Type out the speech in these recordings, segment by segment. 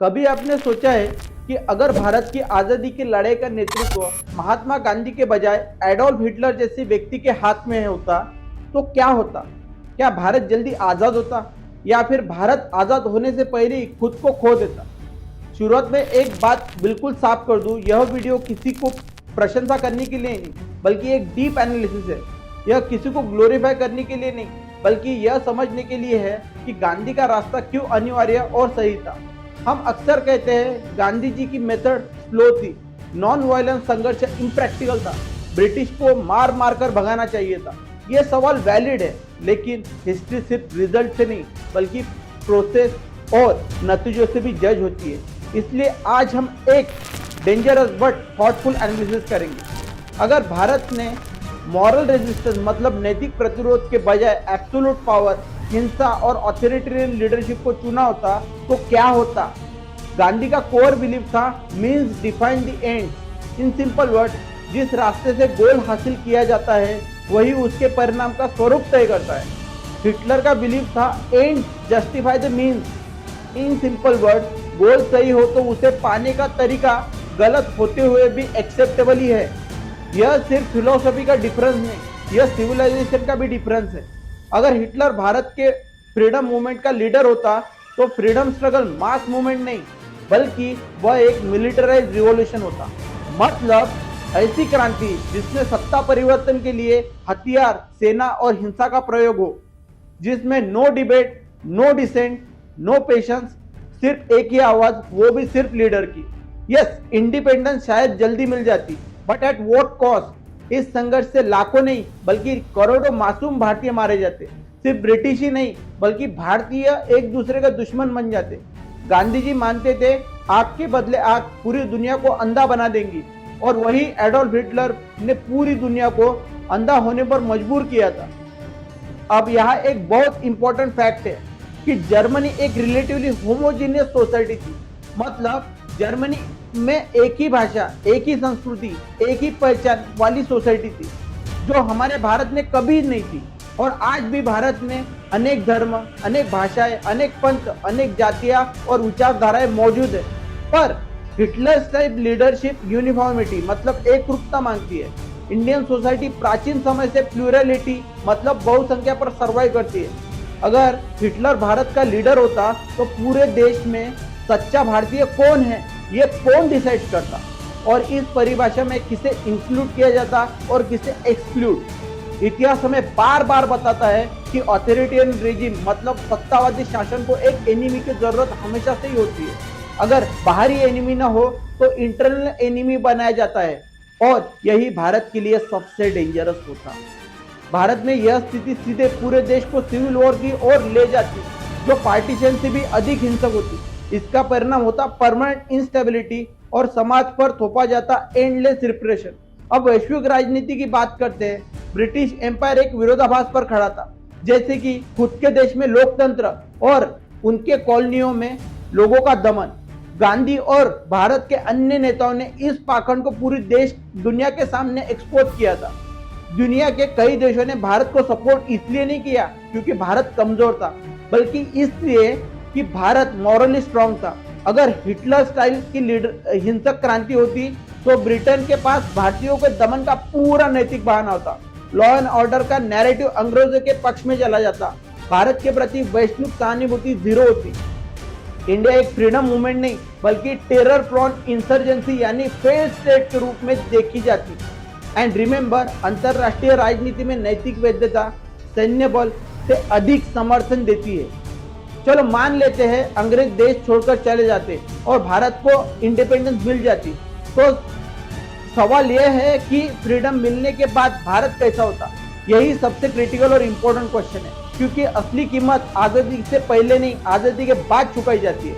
कभी आपने सोचा है कि अगर भारत की आज़ादी की लड़ाई का नेतृत्व महात्मा गांधी के बजाय एडोल्फ हिटलर जैसे व्यक्ति के हाथ में होता तो क्या होता? क्या भारत जल्दी आज़ाद होता या फिर भारत आज़ाद होने से पहले ही खुद को खो देता? शुरुआत में एक बात बिल्कुल साफ कर दूं, यह वीडियो किसी को प्रशंसा करने के लिए नहीं बल्कि एक डीप एनालिसिस है। यह किसी को ग्लोरीफाई करने के लिए नहीं बल्कि यह समझने के लिए है कि गांधी का रास्ता क्यों अनिवार्य और सही था। हम अक्सर कहते हैं गांधी जी की मेथड स्लो थी, नॉन वायलेंस संघर्ष इम्प्रैक्टिकल था, ब्रिटिश को मार मार कर भगाना चाहिए था। यह सवाल वैलिड है, लेकिन हिस्ट्री सिर्फ रिजल्ट से नहीं बल्कि प्रोसेस और नतीजों से भी जज होती है। इसलिए आज हम एक डेंजरस बट थॉटफुल एनालिसिस करेंगे। अगर भारत ने मॉरल रेजिस्टेंस मतलब नैतिक प्रतिरोध के बजाय एब्सोल्यूट पावर, हिंसा और ऑथोरिटेरियन लीडरशिप को चुना होता तो क्या होता? गांधी का कोर बिलीफ था means define the end. In simple word, जिस रास्ते से गोल हासिल किया जाता है वही उसके परिणाम का स्वरूप तय करता है। हिटलर का बिलीफ था end justify the means. In simple word, goal सही हो तो उसे पाने का तरीका गलत होते हुए भी एक्सेप्टेबल ही है। यह सिर्फ फिलोसफी का डिफरेंस नहीं, यह सिविलाइजेशन का भी डिफरेंस है। अगर हिटलर भारत के फ्रीडम मूवमेंट का लीडर होता तो फ्रीडम स्ट्रगल मास मूवमेंट नहीं बल्कि वह एक मिलिटराइज रिवॉल्यूशन होता। मतलब ऐसी क्रांति जिसमें सत्ता परिवर्तन के लिए हथियार, सेना और हिंसा का प्रयोग हो, जिसमें no debate, no dissent, no patience, सिर्फ एक ही आवाज, वो भी सिर्फ लीडर की। यस, इंडिपेंडेंस शायद जल्दी मिल जाती, बट एट व्हाट कॉस्ट? इस संघर्ष से लाखों नहीं बल्कि करोड़ों मासूम भारतीय मारे जाते। सिर्फ ब्रिटिश ही नहीं बल्कि भारतीय एक दूसरे का दुश्मन बन जाते। गांधी जी मानते थे आग के बदले आग पूरी दुनिया को अंधा बना देंगी, और वही एडोल्फ हिटलर ने पूरी दुनिया को अंधा होने पर मजबूर किया था। अब यहाँ एक बहुत इंपॉर्टेंट फैक्ट है कि जर्मनी एक रिलेटिवली होमोजीनियस सोसाइटी थी। मतलब जर्मनी में एक ही भाषा, एक ही संस्कृति, एक ही पहचान वाली सोसाइटी थी, जो हमारे भारत में कभी नहीं थी। और आज भी भारत में अनेक धर्म, अनेक भाषाएं, अनेक पंथ, अनेक जातियां और विचारधाराएं मौजूद है। पर हिटलर टाइप लीडरशिप यूनिफॉर्मिटी मतलब एकरूपता मांगती है। इंडियन सोसाइटी प्राचीन समय से प्लूरलिटी मतलब बहुसंख्या पर सर्वाइव करती है। अगर हिटलर भारत का लीडर होता तो पूरे देश में सच्चा भारतीय कौन है ये कौन डिसाइड करता, और इस परिभाषा में किसे इंक्लूड किया जाता और किसे एक्सक्लूड। इतिहास हमें बार बार बताता है कि ऑथोरिटेरियन रेजिम मतलब सत्तावादी शासन को एक एनिमी की जरूरत हमेशा से ही होती है। अगर बाहरी एनिमी ना हो तो इंटरनल एनिमी बनाया जाता है, और यही भारत के लिए सबसे डेंजरस होता। भारत में यह स्थिति सीधे पूरे देश को सिविल वॉर की ओर ले जाती, जो पार्टीशन से भी अधिक हिंसक होती। इसका परिणाम होता परमानेंट इंस्टेबिलिटी और समाज पर थोपा जाता एंडलेस रिप्रेशन। अब वैश्विक राजनीति की बात करते हैं। ब्रिटिश एम्पायर एक विरोधाभास पर खड़ा था, जैसे कि खुद के देश में लोकतंत्र और उनके कॉलोनियों में लोगों का दमन। गांधी और भारत के अन्य नेताओं ने इस पाखंड को पूरी देश दुनिया के सामने एक्सपोज किया था। दुनिया के कई देशों ने भारत को सपोर्ट इसलिए नहीं किया क्योंकि भारत कमजोर था, बल्कि इसलिए कि भारत मॉरली स्ट्रांग था। अगर हिटलर स्टाइल की हिंसक क्रांति होती तो ब्रिटेन के पास भारतीयों के दमन का पूरा नैतिक बहाना होता। लॉ एंड ऑर्डर का नैरेटिव अंग्रेजों के पक्ष में चला जाता। भारत के प्रति वैश्विक सहानुभूति जीरो होती। इंडिया एक फ्रीडम मूवमेंट नहीं बल्कि टेरर प्रॉन इंसर्जेंसी यानी फेल्ड स्टेट के रूप में देखी जाती। एंड रिमेंबर, अंतरराष्ट्रीय राजनीति में नैतिक वैधता सैन्य बल से अधिक समर्थन देती है। चलो मान लेते हैं अंग्रेज देश छोड़कर चले जाते और भारत को इंडिपेंडेंस मिल जाती, तो सवाल यह है कि फ्रीडम मिलने के बाद भारत कैसा होता? यही सबसे क्रिटिकल और इम्पोर्टेंट क्वेश्चन है, क्योंकि असली कीमत आजादी से पहले नहीं, आजादी के बाद चुकाई जाती है।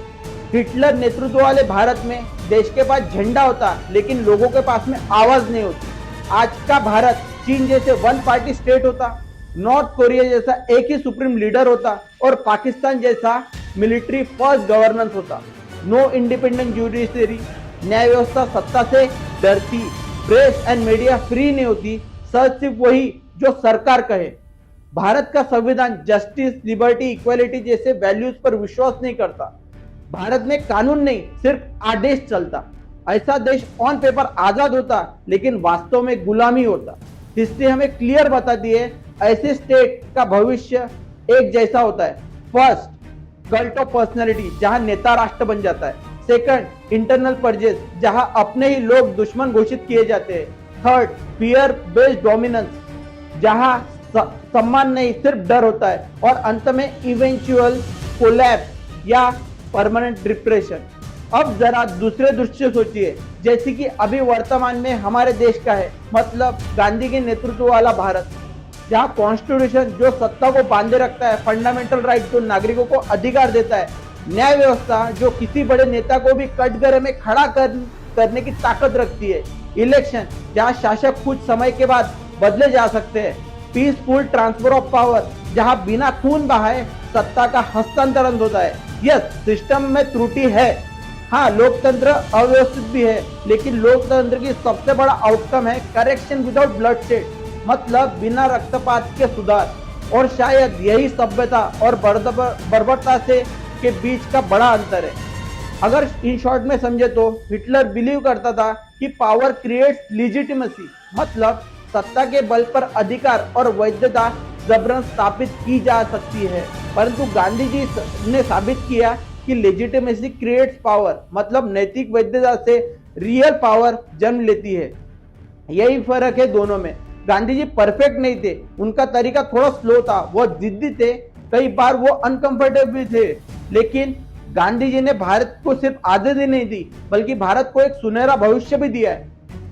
हिटलर नेतृत्व वाले भारत में देश के पास झंडा होता लेकिन लोगों के पास में आवाज नहीं होती। आज का भारत चीन जैसे वन पार्टी स्टेट होता, नॉर्थ कोरिया जैसा एक ही सुप्रीम लीडर होता, और पाकिस्तान जैसा मिलिट्री फर्स्ट गवर्नेंस होता। नो इंडिपेंडेंट जुडिशरी, न्याय व्यवस्था सत्ता से डरती, प्रेस एंड मीडिया फ्री नहीं होती, सच सिर्फ वही जो सरकार कहे। भारत का संविधान जस्टिस, लिबर्टी, इक्वालिटी जैसे वैल्यूज पर विश्वास नहीं करता। भारत में कानून नहीं, सिर्फ आदेश चलता। ऐसा देश ऑन पेपर आजाद होता, लेकिन वास्तव में गुलामी होता। हिस्ट्री हमें क्लियर बताती है, ऐसे स्टेट का भविष्य एक जैसा होता है। फर्स्ट, कल्ट ऑफ पर्सनैलिटी, जहां नेता राष्ट्र बन जाता है। सेकंड, इंटरनल परजेस, जहां अपने ही लोग दुश्मन घोषित किए जाते हैं। थर्ड, फियर बेस्ड डोमिनेंस, जहां सम्मान नहीं, सिर्फ डर होता है। और अंत में इवेंचुअल कोलैप्स या परमानेंट डिप्रेशन। अब जरा दूसरे दृष्टि से सोचिए, जैसे कि अभी वर्तमान में हमारे देश का है, मतलब गांधी के नेतृत्व वाला भारत, जहां कॉन्स्टिट्यूशन जो सत्ता को बांधे रखता है, फंडामेंटल राइट जो नागरिकों को अधिकार देता है, न्याय व्यवस्था जो किसी बड़े नेता को भी कटघरे में खड़ा करने की ताकत रखती है, इलेक्शन जहां शासक कुछ समय के बाद बदले जा सकते हैं, पीसफुल ट्रांसफर ऑफ पावर, जहां बिना खून बहाए सत्ता का हस्तांतरण होता है। यस, सिस्टम में त्रुटि है, हाँ, लोकतंत्र अव्यवस्थित भी है, लेकिन लोकतंत्र की सबसे बड़ा आउटकम है करेक्शन विदाउट ब्लडशेड, मतलब बिना रक्तपात के सुधार। और शायद यही सभ्यता और बर्बरता से के बीच का बड़ा अंतर है। अगर इन शॉर्ट में समझे तो हिटलर बिलीव करता था कि पावर क्रिएट्स लेजिटिमेसी, मतलब सत्ता के बल पर अधिकार और वैधता जबरन स्थापित की जा सकती है। परंतु गांधी जी ने साबित किया कि लेजिटिमेसी क्रिएट्स पावर, मतलब नैतिक वैधता से रियल पावर जन्म लेती है। यही फर्क है दोनों में। गांधी जी परफेक्ट नहीं थे, उनका तरीका थोड़ा स्लो था, वो जिद्दी थे, कई बार वो अनकंफर्टेबल भी थे, लेकिन गांधी जी ने भारत को सिर्फ आजादी नहीं दी, बल्कि भारत को एक सुनहरा भविष्य भी दिया है।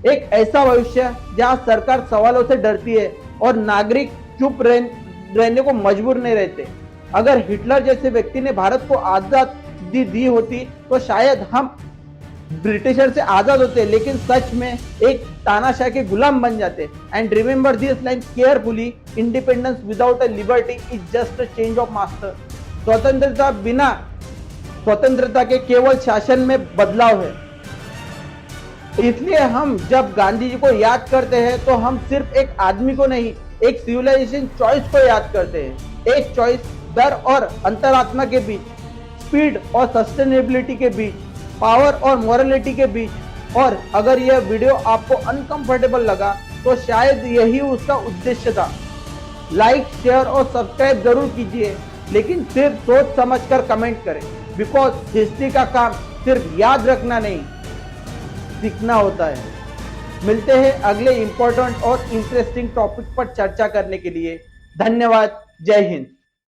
एक ऐसा भविष्य जहां सरकार सवालों से डरती है और नागरिक चुप रहने को मजबूर नहीं रहते। अगर हिटलर जैसे व्यक्ति ने भारत को आजादी दी होती तो शायद हम ब्रिटिशर से आजाद होते, लेकिन सच में एक तानाशाह के गुलाम बन जाते। And remember this line carefully, independence without a liberty is just a change of master. स्वतंत्रता बिना स्वतंत्रता के केवल शासन में बदलाव है। इसलिए हम जब गांधी जी को याद करते हैं तो हम सिर्फ एक आदमी को नहीं, एक सिविलाइजेशन चॉइस को याद करते हैं। एक चॉइस डर और अंतरात्मा के बीच, स्पीड और सस्टेनेबिलिटी के बीच, पावर और मोरालिटी के बीच। और अगर यह वीडियो आपको अनकंफर्टेबल लगा तो शायद यही उसका उद्देश्य था। लाइक, शेयर और सब्सक्राइब जरूर कीजिए, लेकिन सिर्फ सोच समझकर कमेंट करें, बिकॉज हिस्ट्री का काम सिर्फ याद रखना नहीं, सीखना होता है। मिलते हैं अगले इंपॉर्टेंट और इंटरेस्टिंग टॉपिक पर चर्चा करने के लिए। धन्यवाद। जय हिंद।